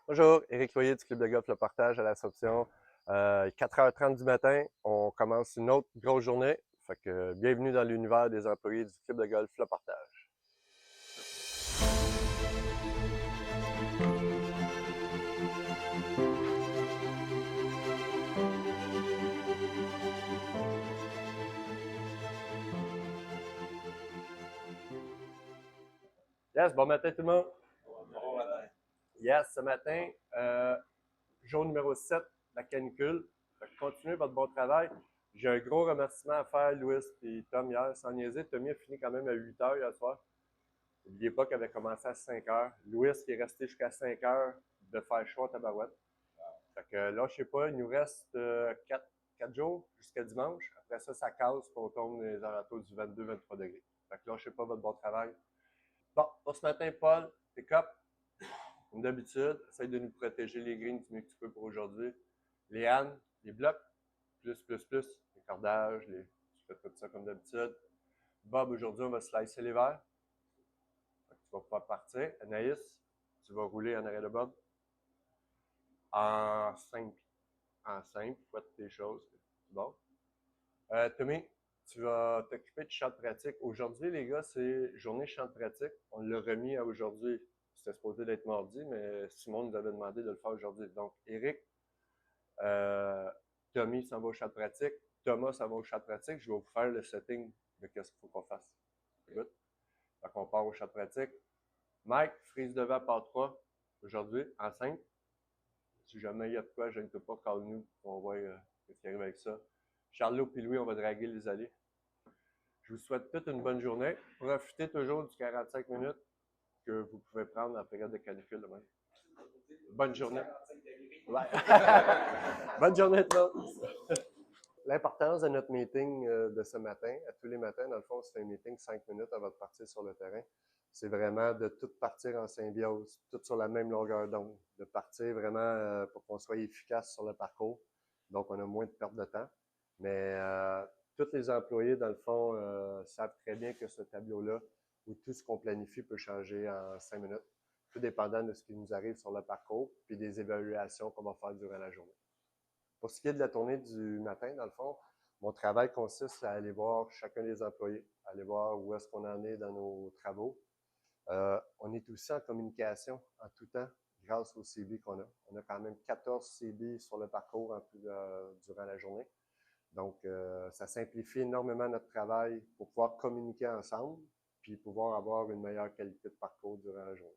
Bonjour, Éric Loyer du Club de golf Le Partage à l'Assomption. 4h30 du matin, on commence une autre grosse journée. Fait que bienvenue dans l'univers des employés du Club de golf Le Partage. Yes, bon matin tout le monde. Yes, ce matin, jour numéro 7, la canicule. Fait que continuez votre bon travail. J'ai un gros remerciement à faire, Louis et Tom, hier. Sans niaiser, Tommy a fini quand même à 8h hier soir. N'oubliez pas qu'il avait commencé à 5h. Louis qui est resté jusqu'à 5h de faire chaud à tabarouette. Fait que là, je sais pas, il nous reste 4 jours jusqu'à dimanche. Après ça, ça casse pour on tombe dans les alentours du 22-23 degrés. Fait que là, je sais pas votre bon travail. Bon, pour ce matin, Paul, t'es cop. Comme d'habitude, essaye de nous protéger les greens du mieux que tu peux pour aujourd'hui. Les hannes, les blocs, plus, les cordages, tu fais tout ça comme d'habitude. Bob, aujourd'hui, on va slicer les verres. Fait que tu vas pouvoir partir. Anaïs, tu vas rouler en arrêt de Bob. En simple. En simple, fouette tes choses. C'est bon. Tommy, tu vas t'occuper de champ de pratique. Aujourd'hui, les gars, c'est journée champ de pratique. On l'a remis à aujourd'hui. C'était supposé d'être mardi, mais Simon nous avait demandé de le faire aujourd'hui. Donc, Eric, euh, Tommy s'en va au champ de pratique. Thomas s'en va au champ de pratique. Je vais vous faire le setting de ce qu'il faut qu'on fasse. Good. Donc, on part au champ de pratique. Mike, frise devant part 3 aujourd'hui, en 5. Si jamais il y a de quoi, je ne peux pas, call-nous. On voit ce qui arrive avec ça. Charlot et Louis, on va draguer les allées. Je vous souhaite toute une bonne journée. Profitez toujours du 45 minutes que vous pouvez prendre en période de canicule demain. Bonne journée. Ouais. Bonne journée tout le monde. L'importance de notre meeting de ce matin, à tous les matins, dans le fond, on se fait un meeting 5 minutes avant de partir sur le terrain. C'est vraiment de tout partir en symbiose, tout sur la même longueur d'onde, de partir vraiment pour qu'on soit efficace sur le parcours. Donc, on a moins de perte de temps. Mais tous les employés, dans le fond, savent très bien que ce tableau-là, où tout ce qu'on planifie peut changer en 5 minutes, tout dépendant de ce qui nous arrive sur le parcours, puis des évaluations qu'on va faire durant la journée. Pour ce qui est de la tournée du matin, dans le fond, mon travail consiste à aller voir chacun des employés, aller voir où est-ce qu'on en est dans nos travaux. On est aussi en communication en tout temps grâce aux CB qu'on a. On a quand même 14 CB sur le parcours durant la journée. Donc, ça simplifie énormément notre travail pour pouvoir communiquer ensemble puis pouvoir avoir une meilleure qualité de parcours durant la journée.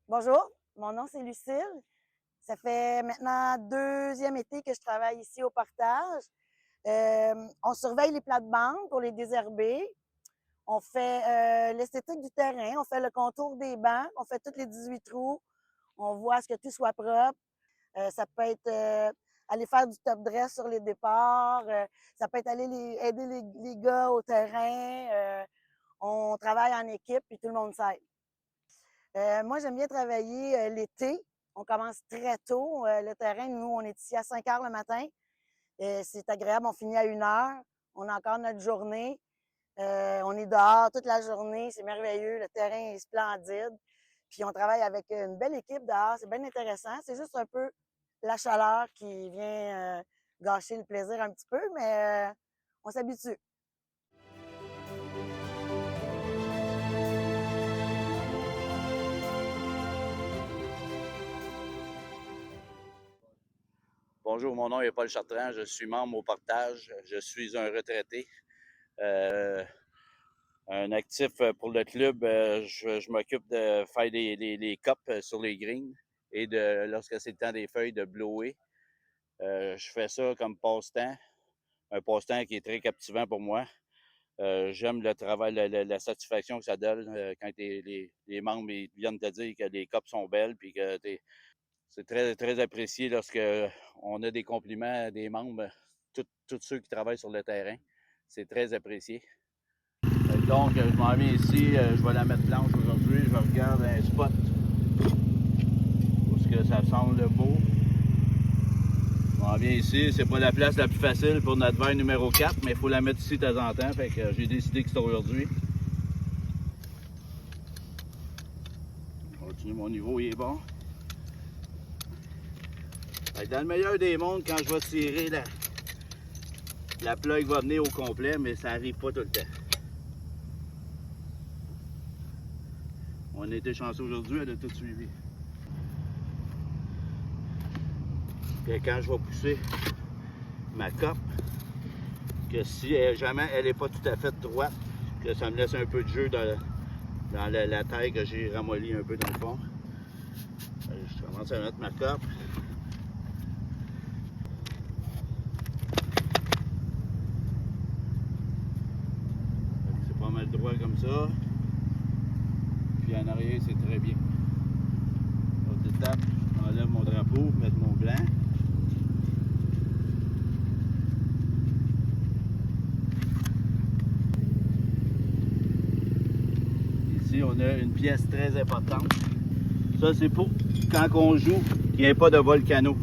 Bonjour, mon nom c'est Lucille. Ça fait maintenant 2e été que je travaille ici au Partage. On surveille les plates-bandes pour les désherber. On fait l'esthétique du terrain, on fait le contour des bancs, on fait tous les 18 trous. On voit à ce que tout soit propre. Ça peut être aller faire du top dress sur les départs. Ça peut être aller aider les gars au terrain. On travaille en équipe puis tout le monde s'aide. Moi, j'aime bien travailler l'été. On commence très tôt. Le terrain, nous, on est ici à 5 heures le matin. C'est agréable, on finit à 1 heure. On a encore notre journée. On est dehors toute la journée. C'est merveilleux. Le terrain est splendide. Puis on travaille avec une belle équipe dehors. C'est bien intéressant. C'est juste un peu la chaleur qui vient gâcher le plaisir un petit peu, mais on s'habitue. Bonjour, mon nom est Paul Chartrand, je suis membre au Partage, je suis un retraité, un actif pour le club. Je m'occupe de faire les copes sur les greens et lorsque c'est le temps des feuilles, de blower. Je fais ça comme passe-temps, un passe-temps qui est très captivant pour moi. J'aime le travail, la satisfaction que ça donne quand les membres viennent te dire que les copes sont belles puis que c'est très, très apprécié lorsque on a des compliments des membres, tous ceux qui travaillent sur le terrain. c'est très apprécié. Donc, je m'en viens ici, je vais la mettre blanche aujourd'hui. Je regarde un spot où que ça semble beau. Je m'en viens ici, c'est pas la place la plus facile pour notre verre numéro 4, mais il faut la mettre ici de temps en temps. Fait que j'ai décidé que c'était aujourd'hui. Je continue, mon niveau il est bon. Fait que dans le meilleur des mondes, quand je vais tirer, la plug va venir au complet, mais ça arrive pas tout le temps. On a été chanceux aujourd'hui, elle a tout suivi. Puis quand je vais pousser ma cope, que si jamais elle n'est pas tout à fait droite, que ça me laisse un peu de jeu dans la taille que j'ai ramollie un peu dans le fond. Je commence à mettre ma cope. C'est pas mal droit comme ça. Puis en arrière, c'est très bien. Autre étape, j'enlève mon drapeau, mettre mon blanc. Ici, on a une pièce très importante. Ça, c'est pour quand on joue, qu'il n'y ait pas de volcano.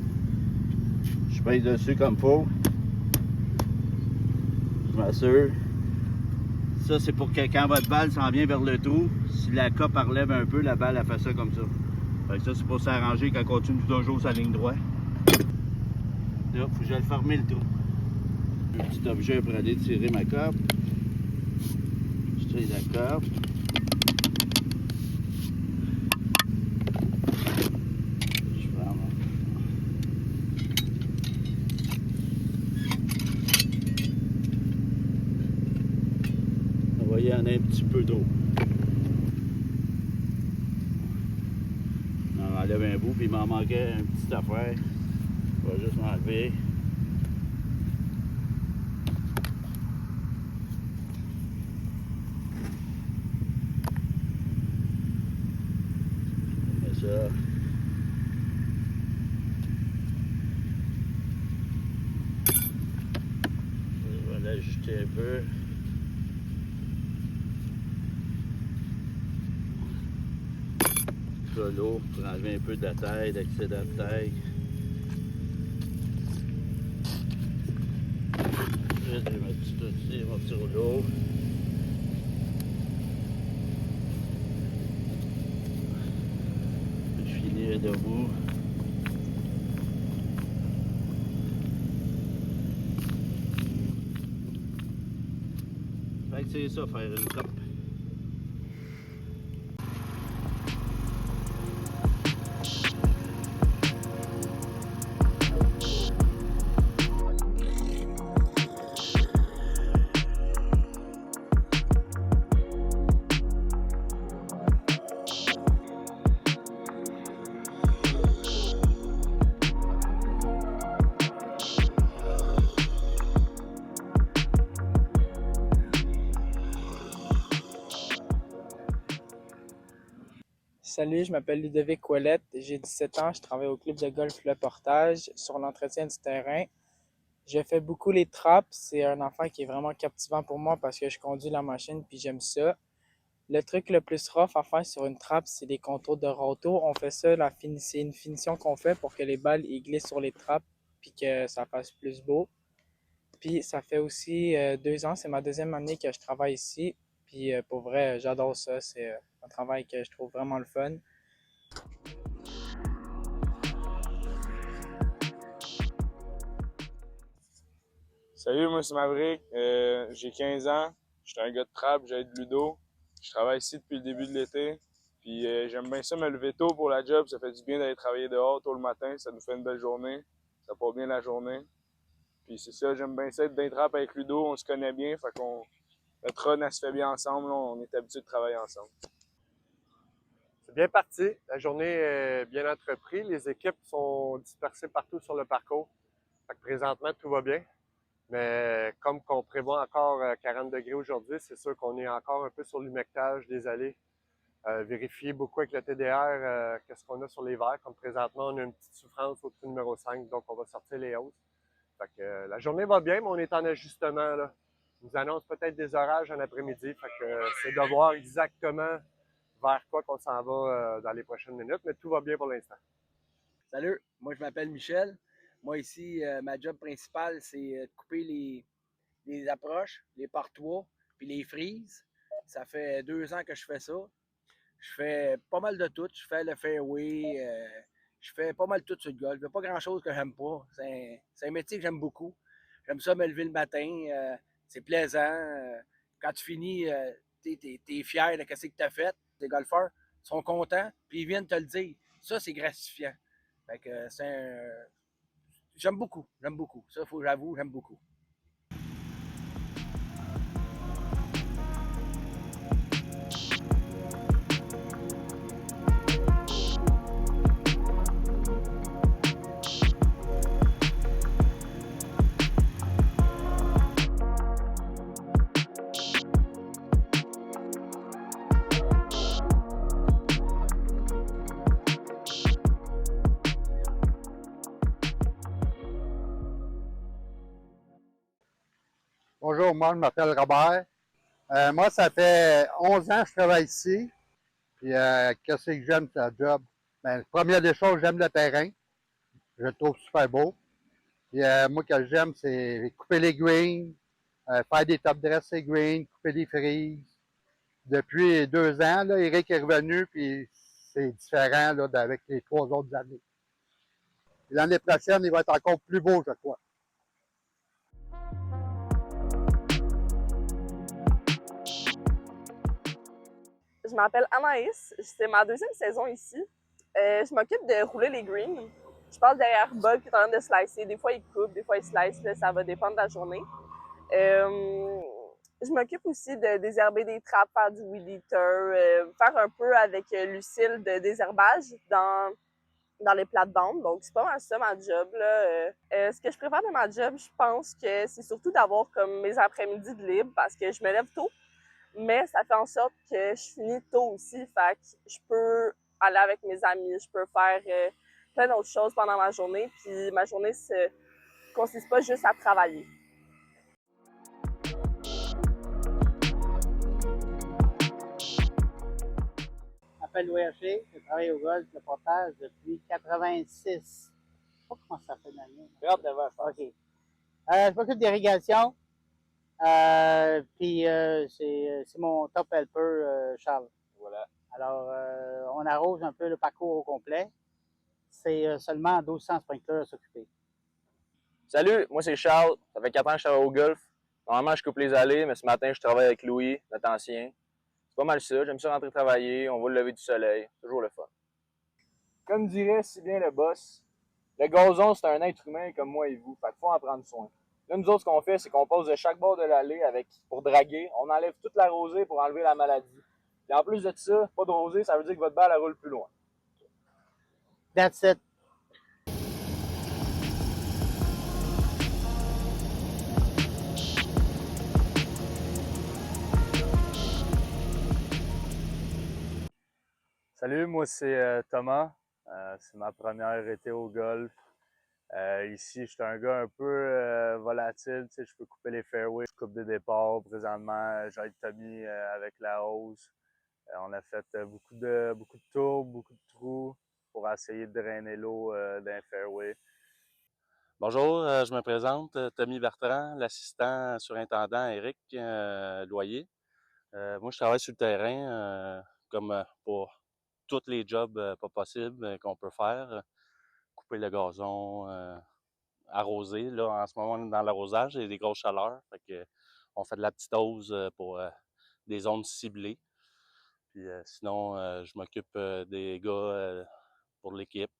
Je pèse dessus comme il faut. Je m'assure. Ça, c'est pour que quand votre balle s'en vient vers le trou, si la cope relève un peu, la balle, elle fait ça comme ça. Fait que ça, c'est pour s'arranger quand on continue toujours sa ligne droite. Là, faut que j'aille fermer le trou. Un petit objet pour aller tirer ma cope. Je tire la cope. Je ferme. Vous voyez, il y en a un petit peu d'eau. On enlève un bout, puis il m'en manquait une petite affaire. Je vais juste m'enlever. Ça. Je vais l'ajuster un peu. Ça, l'eau pour enlever un peu de la taille, d'excédent de taille. Je vais mettre tout ici, mon petit rouleau. Je finis debout. Fait que c'est ça, faire une cope. Salut, je m'appelle Ludovic Ouellette, j'ai 17 ans, je travaille au club de golf Le Portage sur l'entretien du terrain. Je fais beaucoup les trappes, c'est un affaire qui est vraiment captivant pour moi parce que je conduis la machine puis j'aime ça. Le truc le plus rough à faire sur une trappe, c'est les contours de râteau. On fait ça, c'est une finition qu'on fait pour que les balles ils glissent sur les trappes puis que ça fasse plus beau. Puis ça fait aussi 2 ans, c'est ma deuxième année que je travaille ici. Puis pour vrai, j'adore ça, c'est un travail que je trouve vraiment le fun. Salut, moi c'est Maverick, j'ai 15 ans, je suis un gars de trappe, j'aide Ludo. Je travaille ici depuis le début de l'été. Puis j'aime bien ça me lever tôt pour la job, ça fait du bien d'aller travailler dehors tôt le matin, ça nous fait une belle journée, ça part bien la journée. Puis c'est ça, j'aime bien ça être dans les trappes avec Ludo, on se connaît bien, fait qu'on notre run elle se fait bien ensemble, là, on est habitué de travailler ensemble. C'est bien parti. La journée est bien entreprise. Les équipes sont dispersées partout sur le parcours. Fait que présentement, tout va bien. Mais comme qu'on prévoit encore 40 degrés aujourd'hui, c'est sûr qu'on est encore un peu sur l'humectage des allées. Vérifier beaucoup avec le TDR qu'est-ce qu'on a sur les verres. Comme présentement, on a une petite souffrance au trou numéro 5, donc on va sortir les hausses. Fait que la journée va bien, mais on est en ajustement là. Ils nous annoncent peut-être des orages en après-midi. Fait que c'est de voir exactement vers quoi qu'on s'en va dans les prochaines minutes, mais tout va bien pour l'instant. Salut, moi je m'appelle Michel. Moi ici, ma job principale, c'est de couper les approches, les partois, puis les frises. Ça fait 2 ans que je fais ça. Je fais pas mal de tout. Je fais le fairway, je fais pas mal de tout sur le golf. Il n'y a pas grand-chose que j'aime pas. C'est un métier que j'aime beaucoup. J'aime ça me lever le matin. C'est plaisant. Quand tu finis, t'es fier de ce que tu as fait. Les golfeurs sont contents, puis ils viennent te le dire. Ça, c'est gratifiant. Fait que j'aime beaucoup. J'aime beaucoup. Ça, faut j'avoue, j'aime beaucoup. Bonjour, moi je m'appelle Robert. Moi, ça fait 11 ans que je travaille ici. Puis qu'est-ce que j'aime de la job? Ben, première des choses, j'aime le terrain. Je le trouve super beau. Puis moi, ce que j'aime, c'est couper les greens, faire des top dress et greens, couper les frises. Depuis 2 ans, là, Eric est revenu, puis c'est différent là, avec les 3 autres années. L'année prochaine, il va être encore plus beau, je crois. Je m'appelle Anaïs, c'est ma 2e saison ici. Je m'occupe de rouler les greens. Je passe derrière Bob qui est en train de slicer. Des fois, il coupe, des fois, il slice. Là, ça va dépendre de la journée. Je m'occupe aussi de désherber des trappes, faire du weed eater, faire un peu avec Lucille de désherbage dans les plates-bandes. Donc, c'est pas mal ça, ma job. Là. Ce que je préfère de ma job, je pense que c'est surtout d'avoir comme mes après-midi de libre parce que je me lève tôt. Mais ça fait en sorte que je finis tôt aussi. Fait que je peux aller avec mes amis, je peux faire plein d'autres choses pendant ma journée. Puis ma journée ne consiste pas juste à travailler. Je m'appelle Louis Haché, je travaille au golf, le portage depuis 86. Je ne sais pas comment ça fait l'année. 39 ans, OK. Je m'occupe d'irrigation. Puis c'est mon top helper, Charles. Voilà. Alors, on arrose un peu le parcours au complet. C'est seulement 1200 sprinklers à s'occuper. Salut, moi c'est Charles. Ça fait 4 ans que je travaille au golf. Normalement, je coupe les allées, mais ce matin, je travaille avec Louis, notre ancien. C'est pas mal ça. J'aime ça rentrer travailler. On voit le lever du soleil. Toujours le fun. Comme dirait si bien le boss, le gazon, c'est un être humain comme moi et vous. Fait qu'il faut en prendre soin. Là, nous autres, ce qu'on fait, c'est qu'on pose de chaque bord de l'allée pour draguer. On enlève toute la rosée pour enlever la maladie. Et en plus de ça, pas de rosée, ça veut dire que votre balle, elle roule plus loin. That's it. Salut, moi c'est Thomas. C'est ma première été au golf. Ici, je suis un gars un peu volatile. Tu sais, je peux couper les fairways, je coupe des départs. Présentement, j'aide Tommy avec la hose. On a fait beaucoup de tours, beaucoup de trous pour essayer de drainer l'eau d'un fairway. Bonjour, je me présente, Tommy Bertrand, l'assistant surintendant Éric Loyer. Moi, je travaille sur le terrain comme pour tous les jobs pas possibles qu'on peut faire. Couper le gazon, arroser. Là, en ce moment, on est dans l'arrosage, il y a des grosses chaleurs. Fait que, on fait de la petite hausse pour des zones ciblées. Puis sinon, je m'occupe des gars pour l'équipe.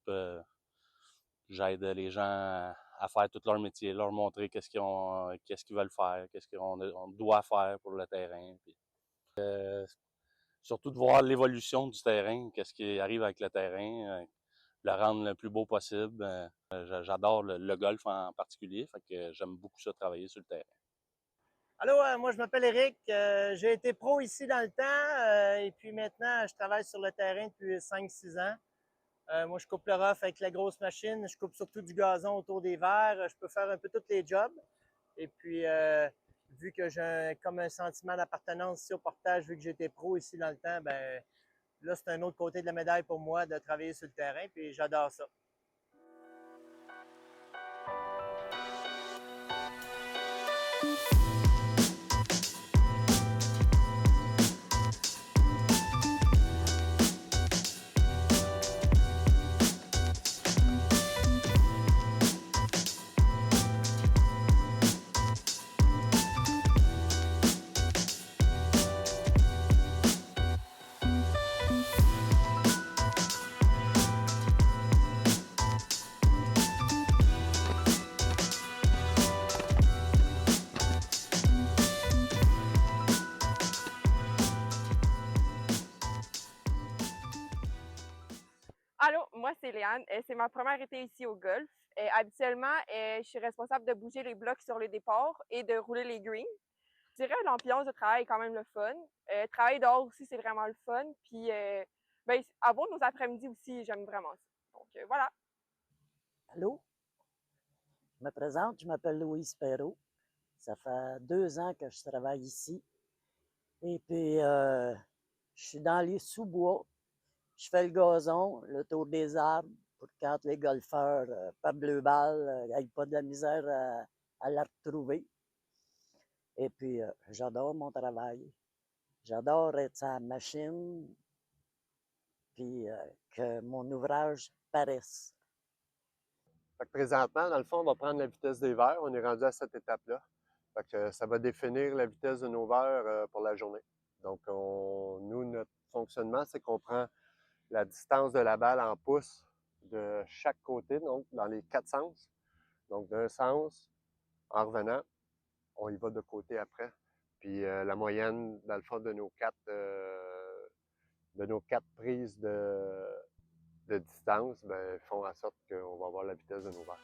J'aide les gens à faire tout leur métier, leur montrer qu'est-ce qu'ils veulent faire, qu'est-ce qu'on doit faire pour le terrain. Puis, surtout de voir l'évolution du terrain, qu'est-ce qui arrive avec le terrain, le rendre le plus beau possible. J'adore le golf en particulier, fait que j'aime beaucoup ça travailler sur le terrain. Allô, moi je m'appelle Eric. J'ai été pro ici dans le temps et puis maintenant je travaille sur le terrain depuis 5-6 ans. Moi je coupe le rough avec la grosse machine, je coupe surtout du gazon autour des verres, je peux faire un peu tous les jobs. Et puis vu que j'ai comme un sentiment d'appartenance ici au portage, vu que j'étais pro ici dans le temps, ben là, c'est un autre côté de la médaille pour moi de travailler sur le terrain, puis j'adore ça. Allô, moi c'est Léane. C'est ma première été ici au golf. Habituellement, je suis responsable de bouger les blocs sur les départs et de rouler les greens. Je dirais l'ambiance de travail est quand même le fun. Travailler dehors aussi, c'est vraiment le fun. Puis, ben, avoir nos après-midi aussi, j'aime vraiment ça. Donc, voilà. Allô? Je me présente, je m'appelle Louise Perrault. Ça fait 2 ans que je travaille ici. Et puis, je suis dans les sous-bois. Je fais le gazon, le tour des arbres, pour quand les golfeurs perdent le bal, n'aient pas de la misère à la retrouver. Et puis, j'adore mon travail. J'adore être sur la machine, puis que mon ouvrage paraisse. Fait que présentement, dans le fond, on va prendre la vitesse des verres. On est rendu à cette étape-là. Fait que ça va définir la vitesse de nos verres pour la journée. Donc, nous, notre fonctionnement, c'est qu'on prend la distance de la balle en pouces de chaque côté, donc dans les 4 sens. Donc, d'un sens, en revenant, on y va de côté après. Puis la moyenne, dans le fond, de nos 4 prises de distance, ben, font en sorte qu'on va avoir la vitesse de nos verres.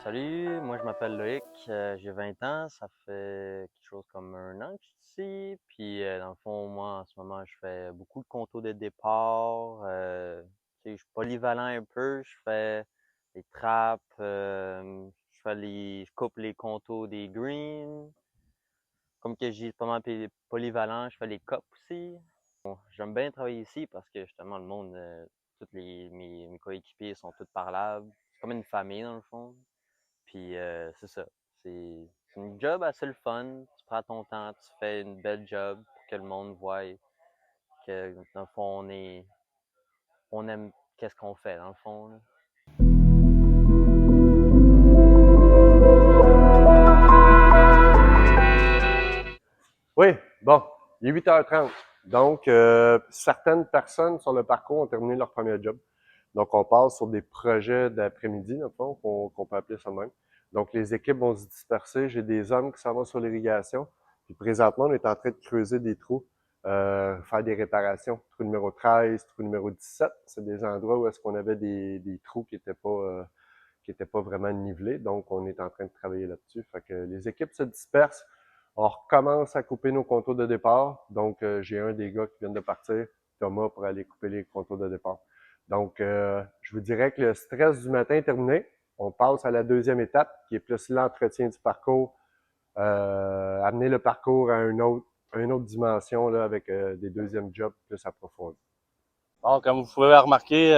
Salut, moi je m'appelle Loïc, j'ai 20 ans, ça fait quelque chose comme 1 an que je suis ici. Puis dans le fond, moi en ce moment, je fais beaucoup de contos de départ. Tu sais, je suis polyvalent un peu, je fais des trappes, je coupe les contos des greens. Comme que j'ai pas mal polyvalent, je fais les cups aussi. Bon, j'aime bien travailler ici parce que justement le monde, mes coéquipiers sont tous parlables. C'est comme une famille dans le fond. Puis c'est ça. C'est une job assez le fun. Tu prends ton temps, tu fais une belle job pour que le monde voie que dans le fond on aime qu'est-ce qu'on fait dans le fond, là. Oui, bon, il est 8h30. Donc, certaines personnes sur le parcours ont terminé leur premier job. Donc, on passe sur des projets d'après-midi, dans le fond, qu'on peut appeler ça de même. Donc, les équipes vont se disperser. J'ai des hommes qui s'en vont sur l'irrigation. Puis présentement, on est en train de creuser des trous, faire des réparations. Trou numéro 13, trou numéro 17. C'est des endroits où est-ce qu'on avait des trous qui étaient pas vraiment nivelés. Donc, on est en train de travailler là-dessus. Fait que les équipes se dispersent. On recommence à couper nos contours de départ. Donc, j'ai un des gars qui vient de partir, Thomas, pour aller couper les contours de départ. Donc, je vous dirais que le stress du matin est terminé. On passe à la deuxième étape, qui est plus l'entretien du parcours, amener le parcours à une autre dimension là, avec des deuxièmes jobs plus approfondis. Bon, comme vous pouvez remarquer,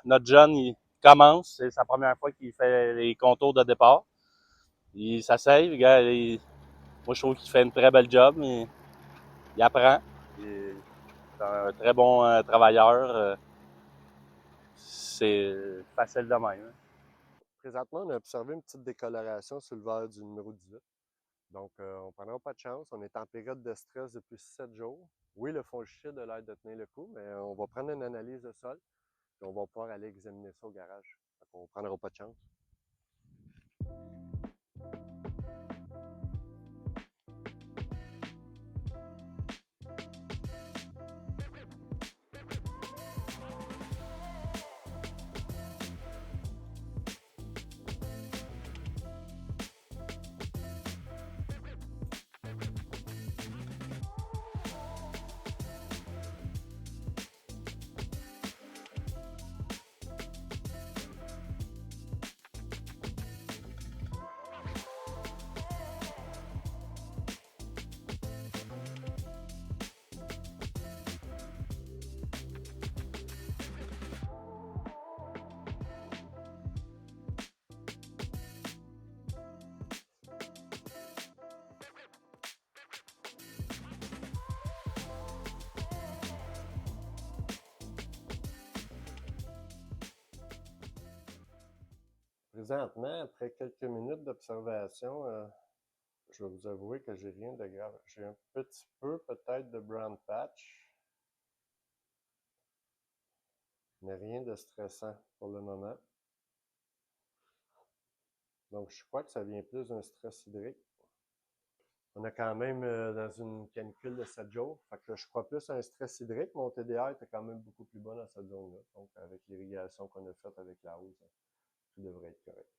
notre jeune, il commence. C'est sa première fois qu'il fait les contours de départ. Il s'essaye, moi je trouve qu'il fait une très belle job, mais il apprend. C'est un très bon travailleur. C'est facile de même. Hein. Présentement, on a observé une petite décoloration sur le verre du numéro 18. Donc, on ne prendra pas de chance. On est en période de stress depuis 7 jours. Oui, le fongicide a l'air de tenir le coup, mais on va prendre une analyse de sol et on va pouvoir aller examiner ça au garage. Donc, on ne prendra pas de chance. Présentement, après quelques minutes d'observation, je vais vous avouer que j'ai rien de grave. J'ai un petit peu peut-être de brown patch, mais rien de stressant pour le moment. Donc, je crois que ça vient plus d'un stress hydrique. On est quand même dans une canicule de 7 jours. Fait que je crois plus à un stress hydrique. Mon TDR était quand même beaucoup plus bas dans cette zone-là. Donc, avec l'irrigation qu'on a faite avec la hausse, tout devrait être correct.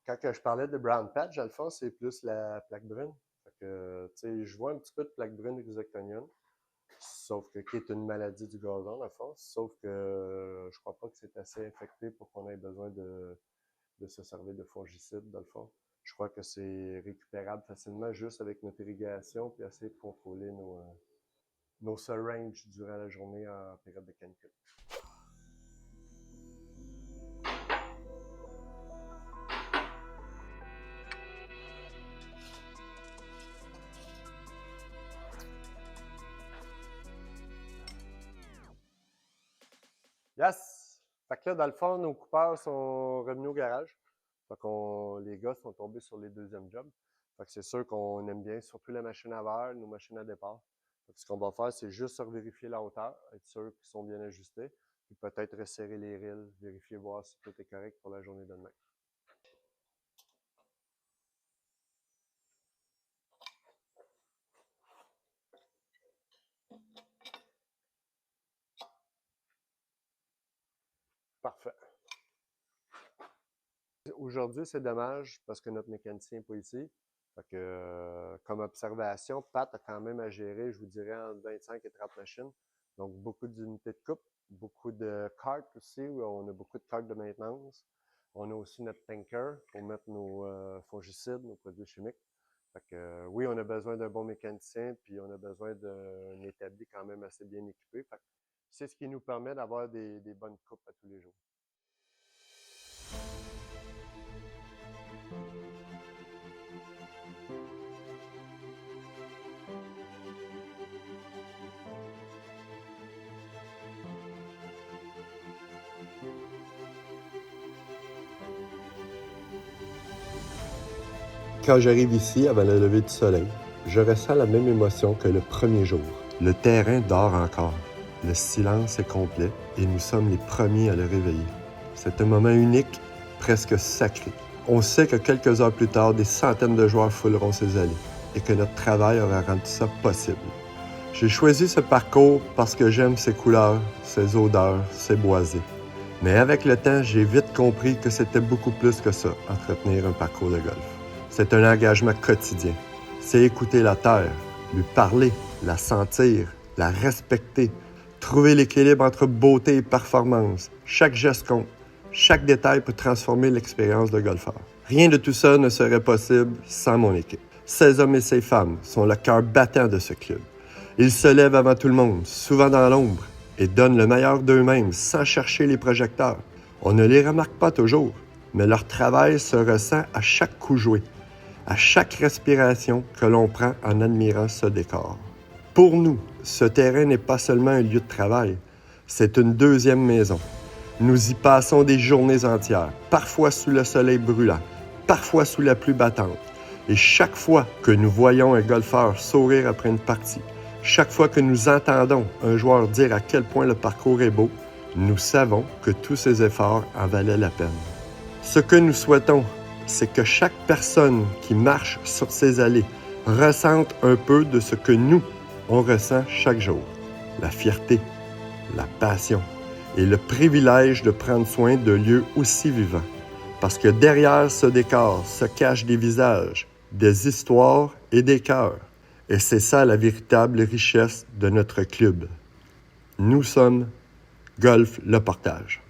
Quand je parlais de brown patch, dans le fond, c'est plus la plaque brune. Fait que, tu sais, je vois un petit peu de plaque brune rhizoctonienne, sauf que qui est une maladie du gazon, dans le fond. Sauf que je crois pas que c'est assez infecté pour qu'on ait besoin de se servir de fongicide, dans le fond. Je crois que c'est récupérable facilement juste avec notre irrigation puis essayer de contrôler nos syringes durant la journée en période de canicule. Yes! Fait que là, dans le fond, nos coupeurs sont revenus au garage. Fait que les gars sont tombés sur les deuxièmes jobs. Fait que c'est sûr qu'on aime bien, surtout la machine à verre, nos machines à départ. Fait que ce qu'on va faire, c'est juste vérifier la hauteur, être sûr qu'ils sont bien ajustés, puis peut-être resserrer les rilles, vérifier, voir si tout est correct pour la journée de demain. Parfait. Aujourd'hui, c'est dommage parce que notre mécanicien n'est pas ici. Fait que, comme observation, Pat a quand même à gérer, je vous dirais, entre 25 et 30 machines. Donc, beaucoup d'unités de coupe, beaucoup de cartes aussi, où on a beaucoup de cartes de maintenance. On a aussi notre tanker pour mettre nos fongicides, nos produits chimiques. Fait que, oui, on a besoin d'un bon mécanicien, puis on a besoin d'un établi quand même assez bien équipé. Fait que c'est ce qui nous permet d'avoir des bonnes coupes à tous les jours. Quand j'arrive ici avant le lever du soleil, je ressens la même émotion que le premier jour. Le terrain dort encore. Le silence est complet et nous sommes les premiers à le réveiller. C'est un moment unique, presque sacré. On sait que quelques heures plus tard, des centaines de joueurs fouleront ces allées et que notre travail aura rendu ça possible. J'ai choisi ce parcours parce que j'aime ses couleurs, ses odeurs, ses boisés. Mais avec le temps, j'ai vite compris que c'était beaucoup plus que ça, entretenir un parcours de golf. C'est un engagement quotidien. C'est écouter la terre, lui parler, la sentir, la respecter, trouver l'équilibre entre beauté et performance. Chaque geste compte. Chaque détail peut transformer l'expérience de golfeur. Rien de tout ça ne serait possible sans mon équipe. Ces hommes et ces femmes sont le cœur battant de ce club. Ils se lèvent avant tout le monde, souvent dans l'ombre, et donnent le meilleur d'eux-mêmes sans chercher les projecteurs. On ne les remarque pas toujours, mais leur travail se ressent à chaque coup joué, à chaque respiration que l'on prend en admirant ce décor. Pour nous, ce terrain n'est pas seulement un lieu de travail, c'est une deuxième maison. Nous y passons des journées entières, parfois sous le soleil brûlant, parfois sous la pluie battante. Et chaque fois que nous voyons un golfeur sourire après une partie, chaque fois que nous entendons un joueur dire à quel point le parcours est beau, nous savons que tous ces efforts en valaient la peine. Ce que nous souhaitons, c'est que chaque personne qui marche sur ces allées ressente un peu de ce que nous, on ressent chaque jour. La fierté, la passion et le privilège de prendre soin de lieux aussi vivants. Parce que derrière ce décor se cachent des visages, des histoires et des cœurs. Et c'est ça la véritable richesse de notre club. Nous sommes Golf Le Portage.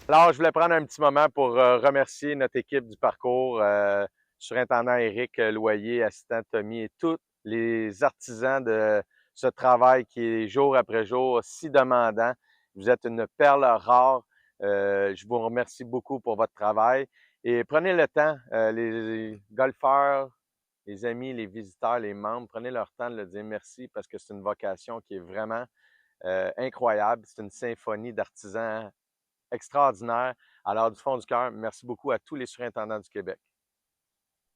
Alors, je voulais prendre un petit moment pour remercier notre équipe du parcours, surintendant Éric Loyer, assistant Tommy et tous les artisans de ce travail qui est jour après jour si demandant. Vous êtes une perle rare. Je vous remercie beaucoup pour votre travail. Et prenez le temps, les golfeurs, les amis, les visiteurs, les membres, prenez leur temps de le dire merci parce que c'est une vocation qui est vraiment incroyable. C'est une symphonie d'artisans extraordinaire. Alors, du fond du cœur, merci beaucoup à tous les surintendants du Québec.